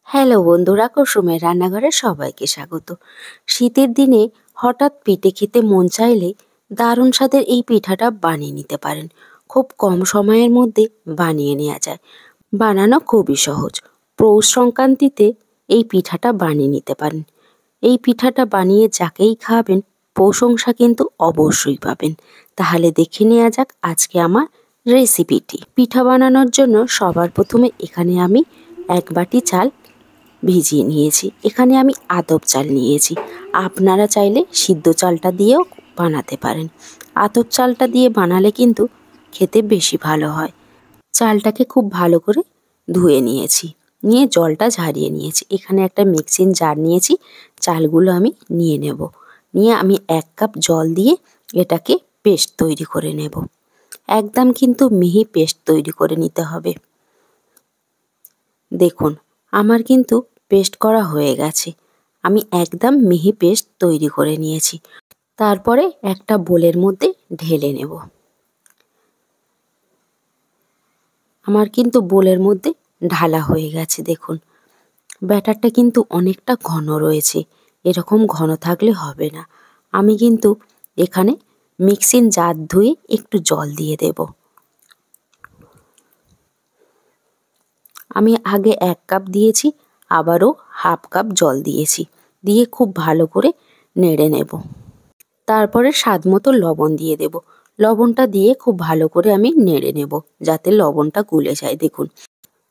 Hello বন্ধুরা, কুসুমের রান্নাঘরে সবাইকে স্বাগত। শীতের দিনে হঠাৎ পিঠে খেতে মন চাইলে দারুণ স্বাদের এই পিঠাটা বানিয়ে নিতে পারেন। খুব কম সময়ের মধ্যে বানিয়ে নেওয়া যায়। বানানো খুবই সহজ। পৌষ সংক্রান্তিতে এই পিঠাটা বানিয়ে নিতে পারেন। এই পিঠাটা বানিয়ে যাকেই খাওয়াবেন প্রশংসা কিন্তু অবশ্যই পাবেন। তাহলে দেখে নেওয়া যাক আজকে আমার রেসিপিটি। পিঠা বানানোর জন্য সবার প্রথমে এখানে আমি 1 বাটি চাল ভিজিয়ে নিয়েছি। এখানে আমি আতপ চাল নিয়েছি। আপনারা চাইলে সিদ্ধ চালটা দিয়েও বানাতে পারেন। আতপ চালটা দিয়ে বানালে কিন্তু খেতে বেশি ভালো হয়। চালটাকে খুব ভালো করে ধুয়ে নিয়েছি, নিয়ে জলটা ঝারিয়ে নিয়েছি। এখানে একটা মিক্সিং জার নিয়েছি, চালগুলো আমি নিয়ে নেব। নিয়ে আমি 1 কাপ জল দিয়ে এটাকে পেস্ট তৈরি করে নেব। একদম কিন্তু মিহি পেস্ট তৈরি করে নিতে হবে। দেখুন আমার কিন্তু পেস্ট করা হয়ে গেছে। আমি একদম মিহি পেস্ট তৈরি করে নিয়েছি। তারপরে একটা বোলের মধ্যে ঢেলে নেব। আমার কিন্তু বোলের মধ্যে ঢালা হয়ে গেছে। দেখুন ব্যাটারটা কিন্তু অনেকটা ঘন রয়েছে। এরকম ঘন থাকলে হবে না। আমি কিন্তু এখানে মিক্সিং জার ধুয়ে একটু জল দিয়ে দেব। আমি আগে 1 কাপ দিয়েছি, আবারও হাফ কাপ জল দিয়েছি, দিয়ে খুব ভালো করে নেড়ে নেব। তারপরে স্বাদ মতো লবণ দিয়ে দেব। লবণটা দিয়ে খুব ভালো করে আমি নেড়ে নেব যাতে লবণটা গুলে যায়। দেখুন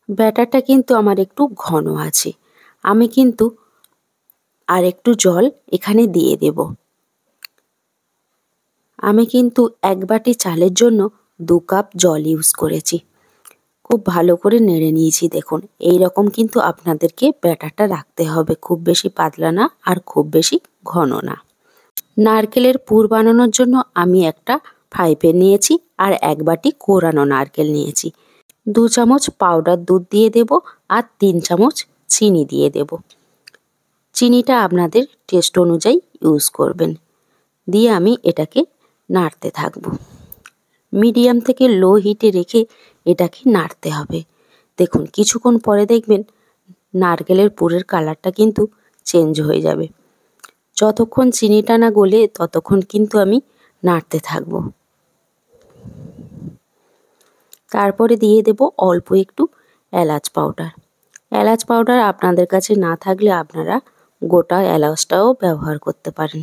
ব্যাটারটা কিন্তু আমার একটু ঘন আছে। আমি কিন্তু আর একটু জল এখানে দিয়ে দেব। আমি কিন্তু 1 বাটি চালের জন্য 2 কাপ জল ইউজ করেছি। খুব ভালো করে নেড়ে নিয়েছি। দেখুন এই রকম কিন্তু আপনাদেরকে ব্যাটারটা রাখতে হবে, খুব বেশি পাতলা না আর খুব বেশি ঘন না। নারকেলের পুর বানানোর জন্য আমি একটা ফ্রাই প্যান নিয়েছি আর 1 বাটি কোরানো নারকেল নিয়েছি। 2 চামচ পাউডার দুধ দিয়ে দেব আর 3 চামচ চিনি দিয়ে দেব। চিনিটা আপনাদের টেস্ট অনুযায়ী ইউজ করবেন। দিয়ে আমি এটাকে নাড়তে থাকব। মিডিয়াম থেকে লো হিটে রেখে এটাকে নাড়তে হবে। দেখুন কিছুক্ষণ পরে দেখবেন নারকেলের পুরের কালারটা কিন্তু চেঞ্জ হয়ে যাবে। যতক্ষণ চিনিটা না গলে ততক্ষণ কিন্তু আমি নাড়তে থাকব। তারপরে দিয়ে দেব অল্প একটু এলাচ পাউডার। এলাচ পাউডার আপনাদের কাছে না থাকলে আপনারা গোটা এলাচটাও ব্যবহার করতে পারেন।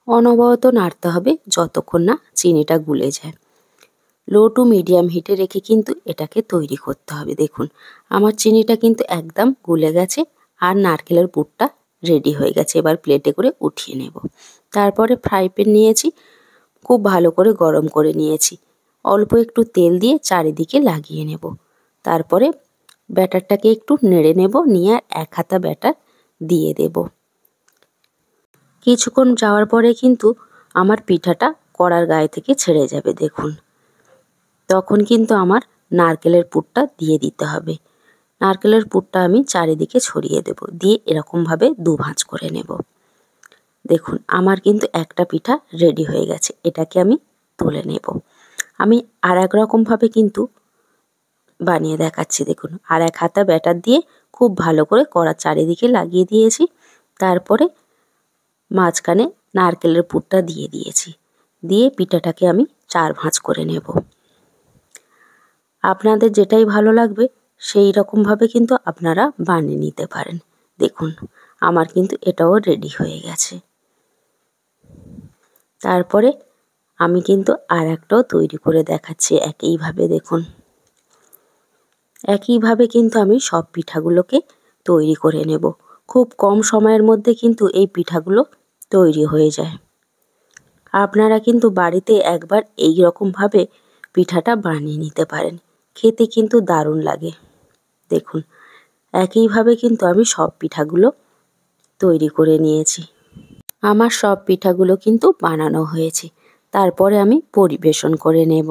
অনবরত নাড়তে হবে যতক্ষণ না চিনিটা গুলে যায়। লো টু মিডিয়াম হিটে রেখে কিন্তু এটাকে তৈরি করতে হবে। দেখুন আমার চিনিটা কিন্তু একদম গুলে গেছে আর নারকেলের পুরটা রেডি হয়ে গেছে। এবার প্লেটে করে উঠিয়ে নেব। তারপরে ফ্রাই প্যান নিয়েছি, খুব ভালো করে গরম করে নিয়েছি। অল্প একটু তেল দিয়ে চারিদিকে লাগিয়ে নেব। তারপরে ব্যাটারটাকে একটু নেড়ে নেব, নিয়ে আর 1 হাতা ব্যাটার দিয়ে দেব। কিছুক্ষণ যাওয়ার পরে কিন্তু আমার পিঠাটা কড়ার গায়ে থেকে ছেড়ে যাবে। দেখুন তখন কিন্তু আমার নারকেলের পুরটা দিয়ে দিতে হবে। নারকেলের পুরটা আমি চারিদিকে ছড়িয়ে দেব, দিয়ে এরকমভাবে 2 ভাঁজ করে নেব। দেখুন আমার কিন্তু একটা পিঠা রেডি হয়ে গেছে। এটাকে আমি তুলে নেব। আমি আর এক রকমভাবে কিন্তু বানিয়ে দেখাচ্ছি। দেখুন আর 1 হাতা ব্যাটার দিয়ে খুব ভালো করে কড়ার চারিদিকে লাগিয়ে দিয়েছি। তারপরে মাঝখানে নারকেলের পুরটা দিয়ে দিয়েছি। দিয়ে পিঠাটাকে আমি 4 ভাঁজ করে নেব। আপনাদের যেটাই ভালো লাগবে সেই রকমভাবে কিন্তু আপনারা বানিয়ে নিতে পারেন। দেখুন আমার কিন্তু এটাও রেডি হয়ে গেছে। তারপরে আমি কিন্তু আর একটাও তৈরি করে দেখাচ্ছি একইভাবে। দেখুন একইভাবে কিন্তু আমি সব পিঠাগুলোকে তৈরি করে নেব। খুব কম সময়ের মধ্যে কিন্তু এই পিঠাগুলো তৈরি হয়ে যায়। আপনারা কিন্তু বাড়িতে একবার এই রকমভাবে পিঠাটা বানিয়ে নিতে পারেন। খেতে কিন্তু দারুণ লাগে। দেখুন একইভাবে কিন্তু আমি সব পিঠাগুলো তৈরি করে নিয়েছি। আমার সব পিঠাগুলো কিন্তু বানানো হয়েছে। তারপরে আমি পরিবেশন করে নেব।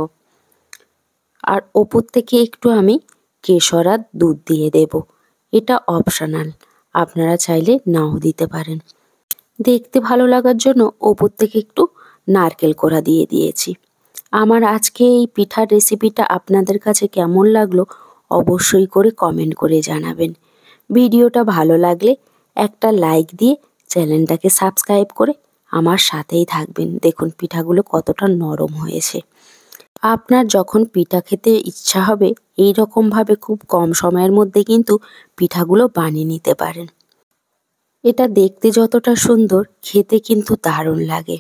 আর ওপর থেকে একটু আমি কেশর আর দুধ দিয়ে দেব। এটা অপশনাল, আপনারা চাইলে নাও দিতে পারেন। দেখতে ভালো লাগার জন্য ওপর থেকে একটু নারকেল কোড়া দিয়ে দিয়েছি। আমার আজকে এই পিঠার রেসিপিটা আপনাদের কাছে কেমন লাগলো অবশ্যই করে কমেন্ট করে জানাবেন। ভিডিওটা ভালো লাগলে একটা লাইক দিয়ে চ্যানেলটাকে সাবস্ক্রাইব করে আমার সাথেই থাকবেন। দেখুন পিঠাগুলো কতটা নরম হয়েছে। আপনার যখন পিঠা খেতে ইচ্ছা হবে এই রকমভাবে খুব কম সময়ের মধ্যে কিন্তু পিঠাগুলো বানিয়ে নিতে পারেন। এটা দেখতে যতটা সুন্দর, খেতে কিন্তু দারুণ লাগে।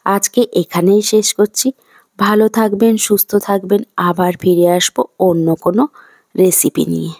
আজকে এখানেই শেষ করছি। ভালো থাকবেন, সুস্থ থাকবেন। আবার ফিরে আসবো অন্য কোনো রেসিপি নিয়ে।